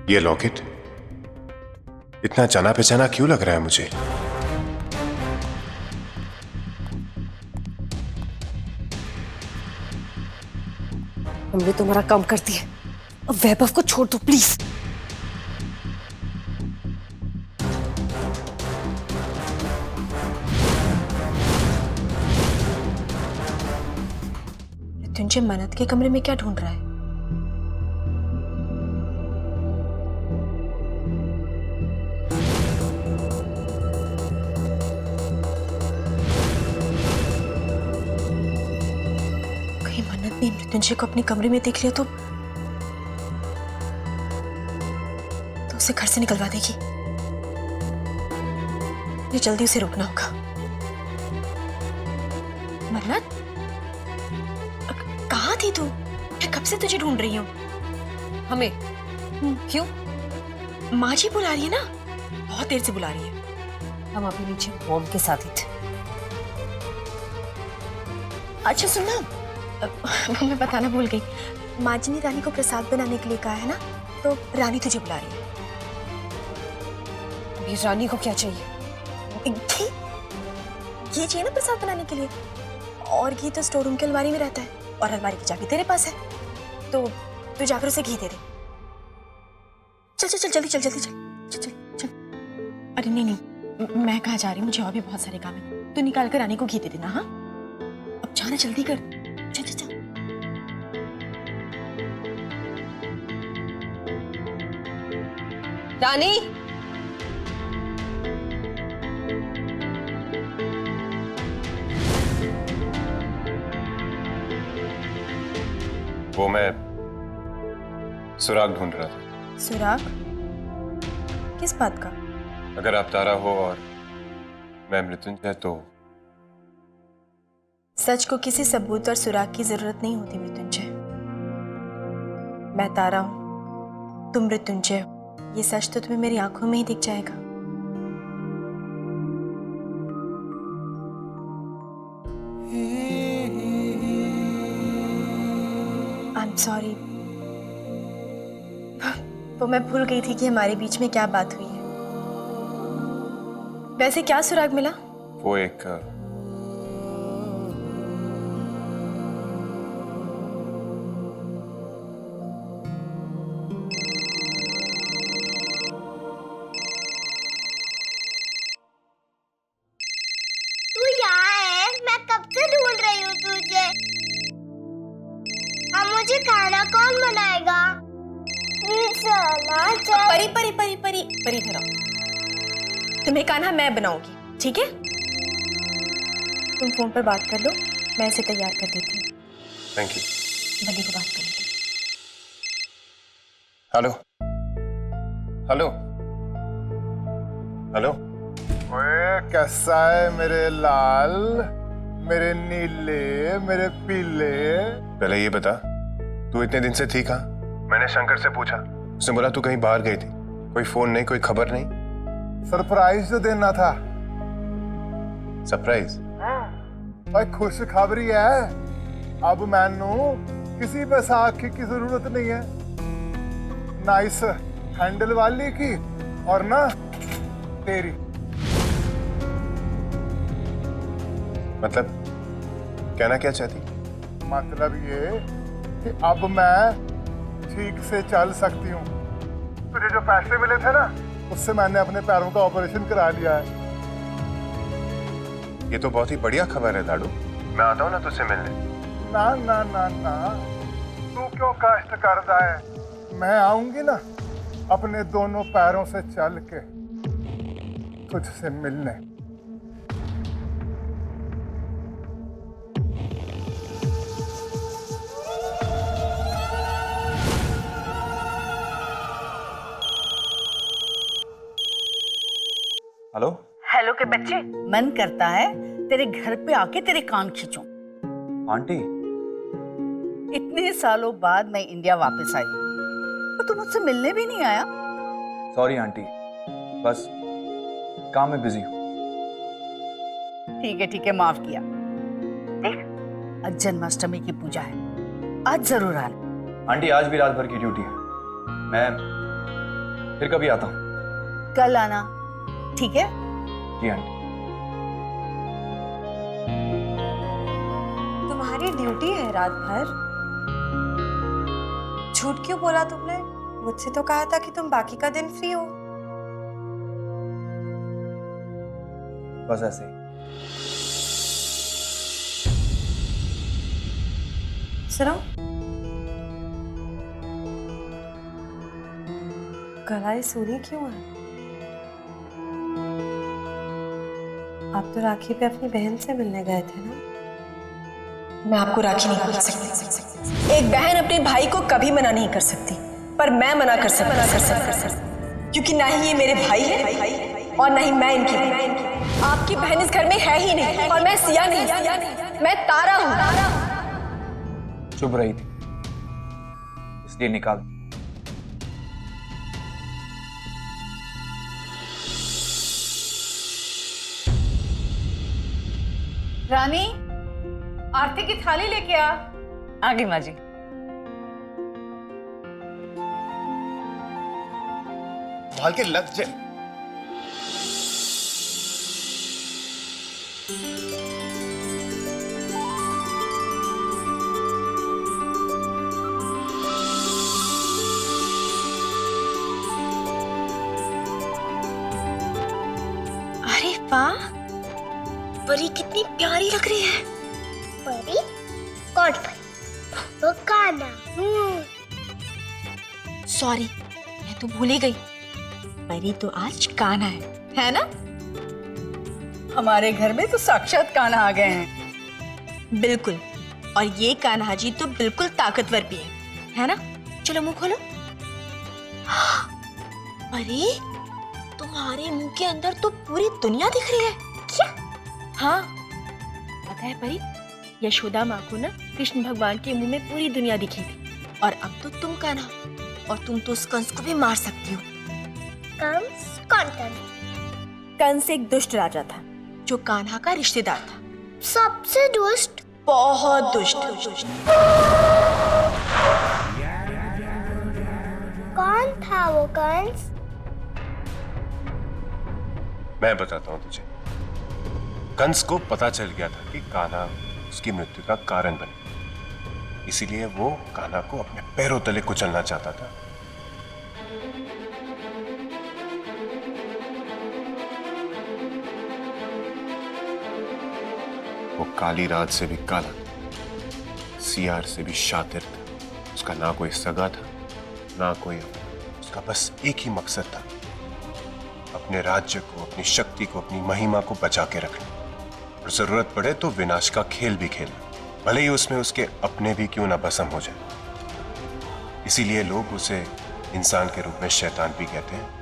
ये लॉकेट इतना जाना पहचाना क्यों लग रहा है मुझे? हमने तुम्हारा काम कर दिया, अब वैभव को छोड़ दो प्लीज। मृत्युंजय मन्नत के कमरे में क्या ढूंढ रहा है? कहीं मन्नत ने मृत्युंजय को अपने कमरे में देख लिया तो उसे घर से निकलवा देगी। मुझे जल्दी उसे रोकना होगा। मन्नत, कहाँ थी तू? मैं कब से तुझे ढूंढ रही हूँ। हमें क्यों? माँ जी बुला रही है ना, बहुत देर से बुला रही है। हम अभी नीचे बॉम के साथ ही थे। अच्छा सुनना, वो मैं बताना भूल गई। माँ जी ने रानी को प्रसाद बनाने के लिए कहा है ना, तो रानी तुझे बुला रही है। अभी रानी को क्या चाहिए? घी चाहिए ना प्रसाद बनाने के लिए, और घी तो स्टोर रूम की अलमारी में रहता है, और अलमारी की चाबी तेरे पास है, तो तू जाकर उसे घी दे दे। चल चल चल जल्दी चल जल्दी चल चल चल चल। अरे नहीं नहीं, मैं कहाँ जा रही हूँ, मुझे और भी बहुत सारे काम है। तू निकाल कर रानी को घी दे देना। हाँ अब जाना, जल्दी कर, चल चल चल। रानी, वो मैं सुराग ढूंढ रहा था। सुराग? किस बात का? अगर आप तारा हो और मैं मृत्युंजय तो सच को किसी सबूत और सुराग की जरूरत नहीं होती मृत्युंजय। मैं तारा हूं, तुम मृत्युंजय हो, ये सच तो तुम्हें मेरी आंखों में ही दिख जाएगा। आई एम सॉरी, तो मैं भूल गई थी कि हमारे बीच में क्या बात हुई है। वैसे क्या सुराग मिला? वो एक तू यहाँ है? मैं कब से ढूंढ रही हूँ तुझे। अब मुझे खाना कौन बनाएगा? परी परी परी परी परी इधर आओ। तुम्हें खाना मैं बनाऊंगी, ठीक है? तुम फोन पर बात कर लो, मैं इसे तैयार कर देती हूँ। Thank you. बनी को बात कर लेती हेलो हेलो हेलो। ओए कैसा है मेरे लाल, मेरे नीले, मेरे पीले? पहले ये बता, तू इतने दिन से थी कहाँ? मैंने शंकर से पूछा, उसने बोला तू कहीं बाहर गई थी। कोई फोन नहीं, कोई खबर नहीं। सरप्राइज जो देना था। सरप्राइज? भाई खुश खबरी है, अब मैनू किसी बैसाखी की जरूरत नहीं है, नाइस हैंडल वाली की और ना तेरी। मतलब कहना क्या चाहती? मतलब ये कि अब मैं ठीक से चल सकती हूँ। तुझे जो पैसे मिले थे ना, उससे मैंने अपने पैरों का ऑपरेशन करा लिया है। ये तो बहुत ही बढ़िया खबर है लाडू। मैं आता हूँ ना तुझसे मिलने। ना ना ना ना, तू क्यों कष्ट करता है? मैं आऊंगी ना अपने दोनों पैरों से चल के तुझसे मिलने। हेलो हेलो के बच्चे, मन करता है तेरे घर पे आके तेरे कान खींचूं। आंटी, इतने सालों बाद मैं इंडिया वापस आई तो तू मुझसे मिलने भी नहीं आया। सॉरी आंटी, बस काम में बिजी हूँ। ठीक है, माफ किया। देख, आज जन्माष्टमी की पूजा है, आज जरूर आना। आंटी आज भी रात भर की ड्यूटी है, मैं फिर कभी आता हूँ। कल आना, ठीक है? जी आंटी। तुम्हारी ड्यूटी है रात भर। झूठ क्यों बोला तुमने? मुझसे तो कहा था कि तुम बाकी का दिन फ्री हो। बस ऐसे ही। सुनो, गला सोनी क्यों है? आप तो राखी पे अपनी बहन से मिलने गए थे ना? मैं आपको राखी नहीं कर सकती। एक बहन अपने भाई को कभी मना नहीं कर सकती, पर मैं मना कर सकती, क्योंकि ना ही ये मेरे भाई है और ना ही मैं इनकी बहन। आपकी बहन इस घर में है ही नहीं, और मैं सिया नहीं, मैं तारा हूँ। चुभ रही थी, इसलिए निकाल। रानी, आरती की थाली लेके आ। आगे माँ जी। भाल के लग जाए। अरे वाह, परी कितनी प्यारी लग रही है। परी? कौन परी? वो कान्हा। सॉरी, मैं तो भूल ही गई। परी तो आज कान्हा है ना? हमारे घर में तो साक्षात कान्हा आ गए हैं। बिल्कुल, और ये कान्हा जी तो बिल्कुल ताकतवर भी है ना? चलो मुंह खोलो। परी, तुम्हारे मुंह के अंदर तो पूरी दुनिया दिख रही है। क्या? हाँ, पता है परी, यशोदा माँ को ना कृष्ण भगवान के मुंह में पूरी दुनिया दिखी थी, और अब तो तुम कान्हा, और तुम तो उस कंस को भी मार सकती हो। कंस? कौन कंस? कंस एक दुष्ट राजा था जो कान्हा का रिश्तेदार था। सबसे दुष्ट? बहुत दुष्ट। कौन था वो कंस? मैं बताता हूं तुझे। कंस को पता चल गया था कि कान्हा उसकी मृत्यु का कारण बने, इसीलिए वो कान्हा को अपने पैरों तले कुचलना चाहता था। वो काली रात से भी काला था, सियार से भी शातिर था। उसका ना कोई सगा था, ना कोई अपना। उसका बस एक ही मकसद था, अपने राज्य को, अपनी शक्ति को, अपनी महिमा को बचा के रखना, और जरूरत पड़े तो विनाश का खेल भी खेलना, भले ही उसमें उसके अपने भी क्यों ना भस्म हो जाए। इसीलिए लोग उसे इंसान के रूप में शैतान भी कहते हैं।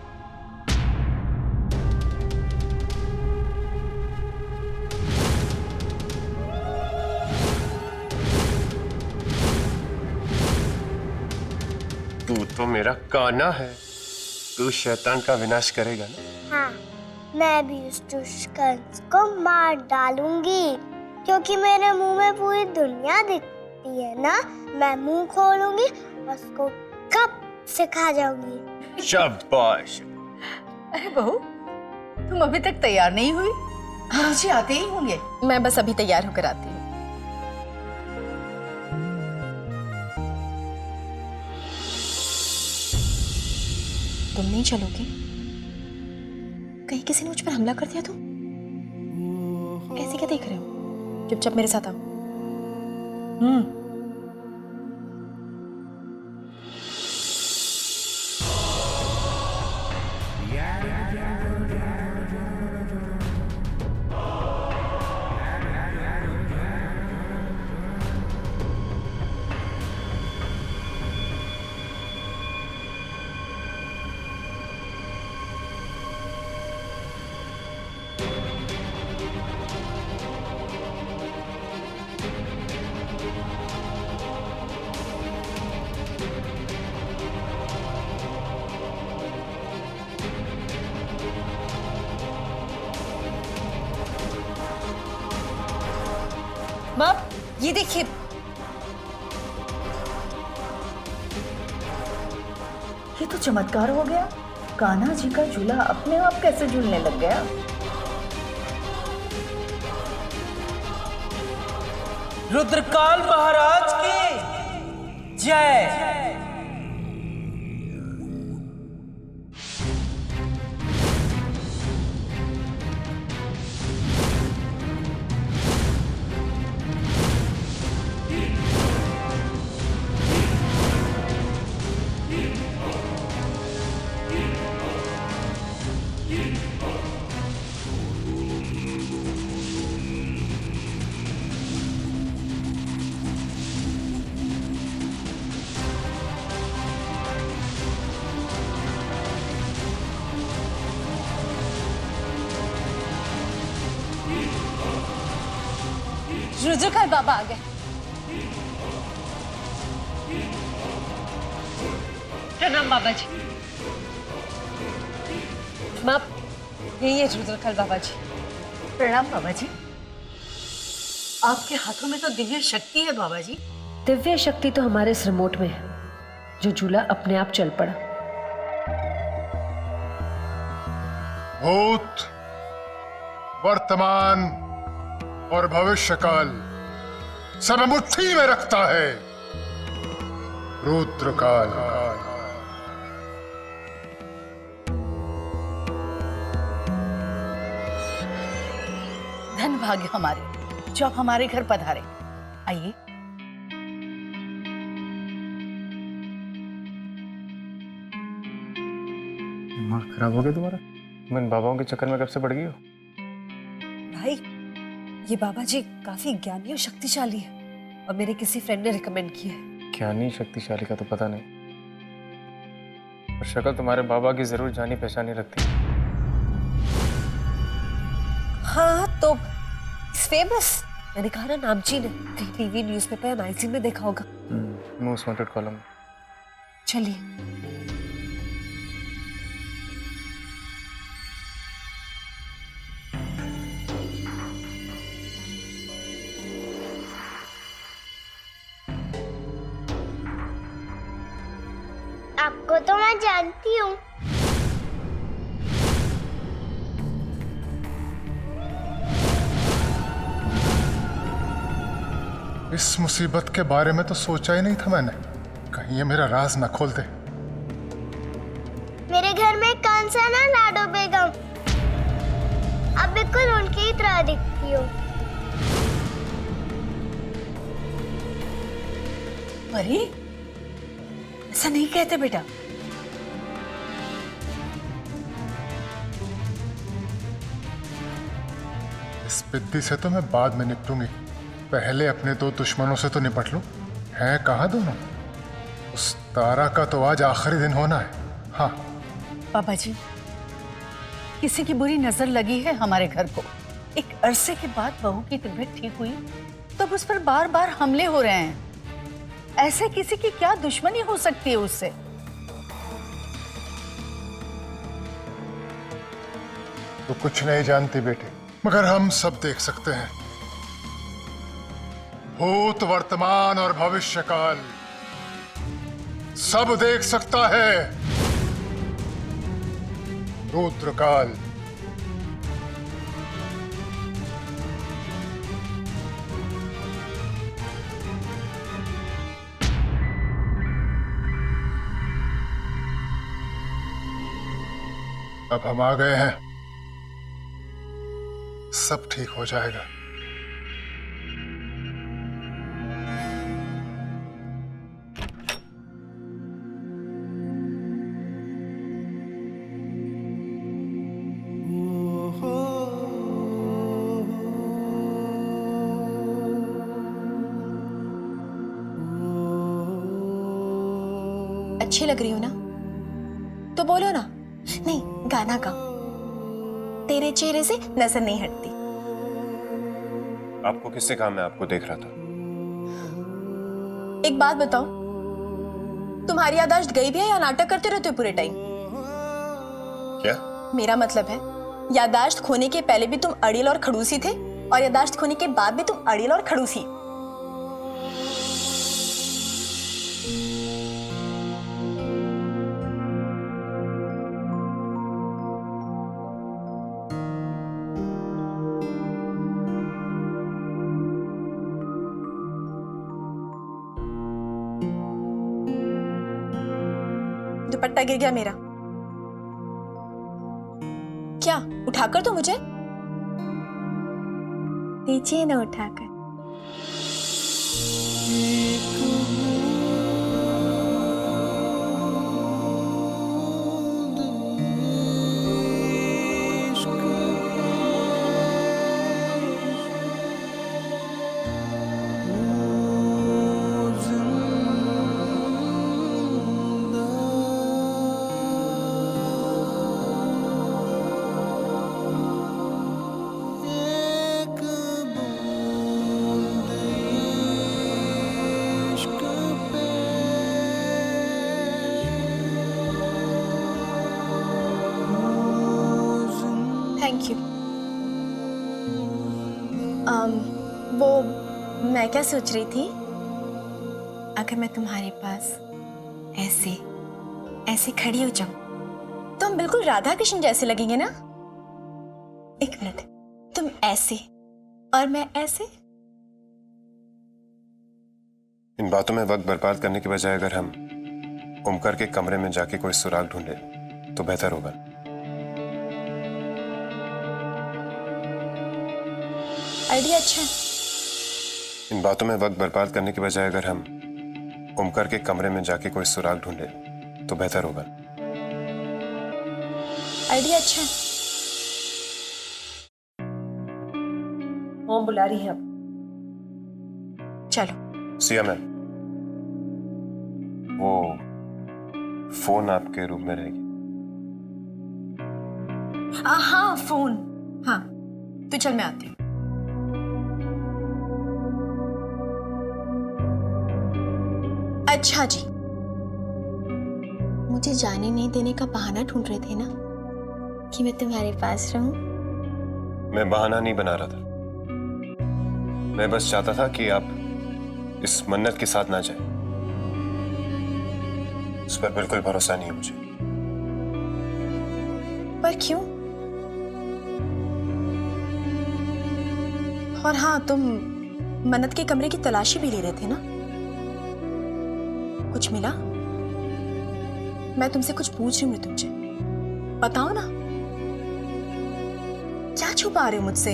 तू तो मेरा कान्हा है, तू शैतान का विनाश करेगा ना? हाँ, मैं भी उस दुष्ट कंस को मार डालूंगी, क्योंकि मेरे मुंह में पूरी दुनिया दिखती है ना। मैं मुंह खोलूंगी और उसको कब से खा जाऊंगी। शाबाश। अरे बहू, तुम अभी तक तैयार नहीं हुई? मुझे आते ही होंगे। मैं बस अभी तैयार होकर आती हूँ। तुम नहीं चलोगे? कहीं किसी ने मुझ पर हमला कर दिया तो? ऐसे क्या देख रहे हो? चुपचाप मेरे साथ आओ। बाप, ये देखिए, ये तो चमत्कार हो गया। कान्हा जी का झूला अपने आप कैसे झूलने लग गया? रुद्रकाल महाराज की जय। रुद्रकाल बाबा आ गए। प्रणाम बाबा जी। माँ, यही है रुद्रकाल बाबा जी। प्रणाम बाबा जी। आपके हाथों में तो दिव्य शक्ति है बाबा जी। दिव्य शक्ति तो हमारे इस रिमोट में है, जो झूला अपने आप चल पड़ा। भूत, वर्तमान और भविष्य काल सब मुट्ठी में रखता है रुद्रकाल। धन भाग्य हमारे जो आप हमारे घर पधारे। आइए। दिमाग खराब हो गया तुम्हारा? तुम इन बाबाओं के चक्कर में कब से पड़ गई हो? भाई, ये बाबा जी काफी ज्ञानी और शक्तिशाली है और मेरे किसी फ्रेंड ने रिकमेंड किया है। ज्ञानी शक्तिशाली का तो पता नहीं, पर शक्ल तुम्हारे बाबा की जरूर जानी पहचानी लगती है। हाँ तो फेमस, मैंने कहा ना, नामची ने कहीं टीवी न्यूज़पेपर या मैगजीन में देखा होगा। Most wanted column. चलिए। आपको तो मैं जानती हूँ। इस मुसीबत के बारे में तो सोचा ही नहीं था मैंने, कहीं ये मेरा राज न खोल दे। मेरे घर में कौन सा ना लाडो बेगम, अब बिल्कुल उनकी तरह दिखती हो। अरे ऐसा नहीं कहते बेटा। इस बिद्दी से तो मैं बाद में निपटूंगी, पहले अपने दो दुश्मनों से तो निपट लूं। हैं कहाँ दोनों? उस तारा का तो आज आखिरी दिन होना है। हाँ बाबा जी, किसी की बुरी नजर लगी है हमारे घर को। एक अरसे के बाद बहू की तबीयत ठीक हुई तो अब उस पर बार बार हमले हो रहे हैं। ऐसे किसी की क्या दुश्मनी हो सकती है उससे? तो कुछ नहीं जानती बेटी, मगर हम सब देख सकते हैं। भूत, वर्तमान और भविष्य काल सब देख सकता है रुद्रकाल। अब हम आ गए हैं, सब ठीक हो जाएगा। अच्छी लग रही हो ना, तो बोलो ना। नहीं, गाना गाओ, तेरे चेहरे से नजर नहीं हटती। आपको किससे काम है? आपको देख रहा था। एक बात बताओ, तुम्हारी याददाश्त गई भी है या नाटक करते रहते हो पूरे टाइम? क्या? मेरा मतलब है, याददाश्त खोने के पहले भी तुम अड़ियल और खड़ूसी थे और याददाश्त खोने के बाद भी तुम अड़ियल और खड़ूसी। दुपट्टा गिर गया मेरा। क्या उठाकर तो मुझे दीजिए ना उठाकर। Thank you. वो मैं क्या सोच रही थी, अगर मैं तुम्हारे पास ऐसे ऐसे खड़ी हो जाऊं तो हम बिल्कुल राधा कृष्ण जैसे लगेंगे ना। एक मिनट, तुम ऐसे और मैं ऐसे। इन बातों में वक्त बर्बाद करने के बजाय अगर हम ओमकार के कमरे में जाके कोई सुराग ढूंढे तो बेहतर होगा। आइडिया अच्छा है। इन बातों में वक्त बर्बाद करने के बजाय अगर हम ओमकार के कमरे में जाके कोई सुराग ढूंढे तो बेहतर होगा। आइडिया अच्छा है। मोम बुला रही है अब। चलो। सिया मैम, वो फोन आपके रूम में रहेगी। हाँ फोन, हाँ तो चल मैं आती हूँ। अच्छा जी, मुझे जाने नहीं देने का बहाना ढूंढ रहे थे ना कि मैं तुम्हारे पास रहूं। मैं बहाना नहीं बना रहा था, मैं बस चाहता था कि आप इस मन्नत के साथ ना जाए। उस पर बिल्कुल भरोसा नहीं है मुझे। पर क्यों? और हाँ, तुम मन्नत के कमरे की तलाशी भी ले रहे थे ना? कुछ मिला? मैं तुमसे कुछ पूछ रही हूँ तुमसे, बताओ ना, क्या छुपा रहे हो मुझसे?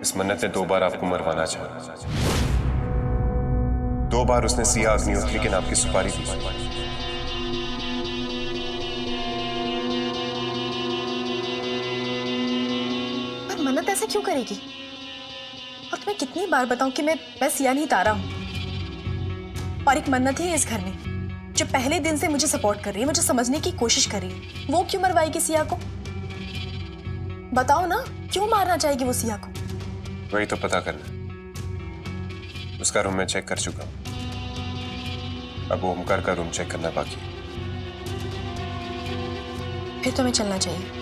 इस मन्नत ने 2 बार आपको मरवाना चाहा। 2 बार उसने सिया अग्निहोत्री के नाम की सुपारी दी। पर मन्नत ऐसा क्यों करेगी? और तुम्हें कितनी बार बताऊं कि मैं सिया नहीं तारा हूं। और एक मन्नत ही है इस घर में जो पहले दिन से मुझे सपोर्ट कर रही है, मुझे समझने की कोशिश कर रही है। वो क्यों मरवाएगी सिया को? बताओ ना, क्यों मारना चाहेगी वो सिया को? वही तो पता करना। उसका रूम मैं चेक कर चुका हूं, अब ओमकार का रूम चेक करना बाकी है। फिर तुम्हें चलना चाहिए।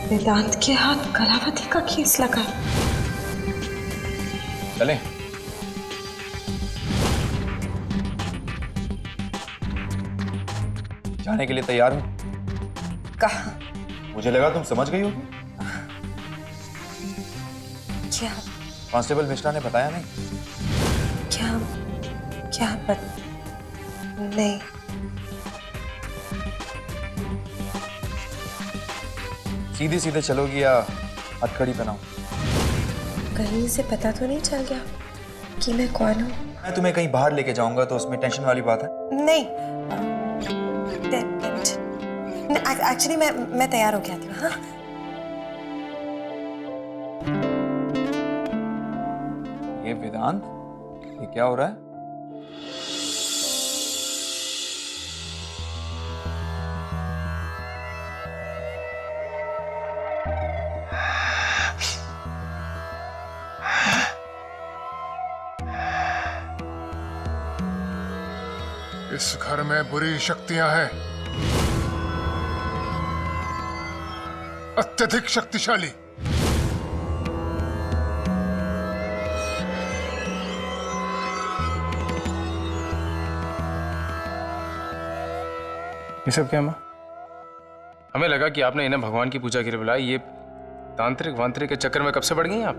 वेदांत के हाथ कलावती का केस लगा। चलें? जाने के लिए तैयार हूं। कहा? मुझे लगा तुम समझ गई होगी। क्या? कांस्टेबल मिश्रा ने बताया नहीं? क्या? क्या नहीं। सीधे सीधे चलोगी या हथकड़ी पहनाऊं? कहीं से पता तो नहीं चल गया कि मैं कौन हूँ? मैं तुम्हें कहीं बाहर लेके जाऊंगा तो उसमें टेंशन वाली बात है। नहीं, एक्चुअली मैं तैयार हो गया थी। हाँ, ये वेदांत, ये क्या हो रहा है? इस घर में बुरी शक्तियां हैं, अत्यधिक शक्तिशाली। ये सब क्या माँ? हमें लगा कि आपने इन्हें भगवान की पूजा के लिए बुलाया। ये तांत्रिक वांत्रिक के चक्कर में कब से पड़ गई हैं आप?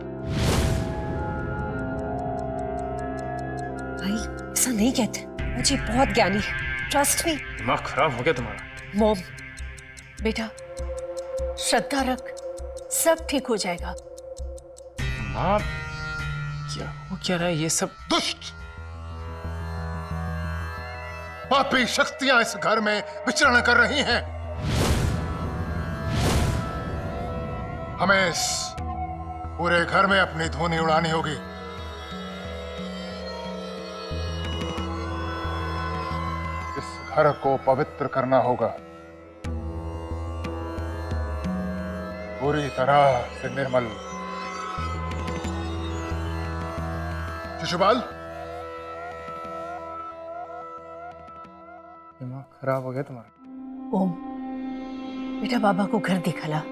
भाई ऐसा नहीं कहते, बाबा जी बहुत ज्ञानी है, ट्रस्ट मी। दिमाग खराब हो गया तुम्हारा। मोम, बेटा श्रद्धा रख, सब ठीक हो जाएगा। माँ क्या हो क्या रहा है ये सब? दुष्ट पापी शक्तियां इस घर में विचरण कर रही हैं। हमें इस पूरे घर में अपनी धुनी उड़ानी होगी। इस घर को पवित्र करना होगा, पूरी तरह से निर्मल। शिशुपाल, दिमाग खराब हो गया तुम्हारा। ओम, बेटा बाबा को घर दिखला।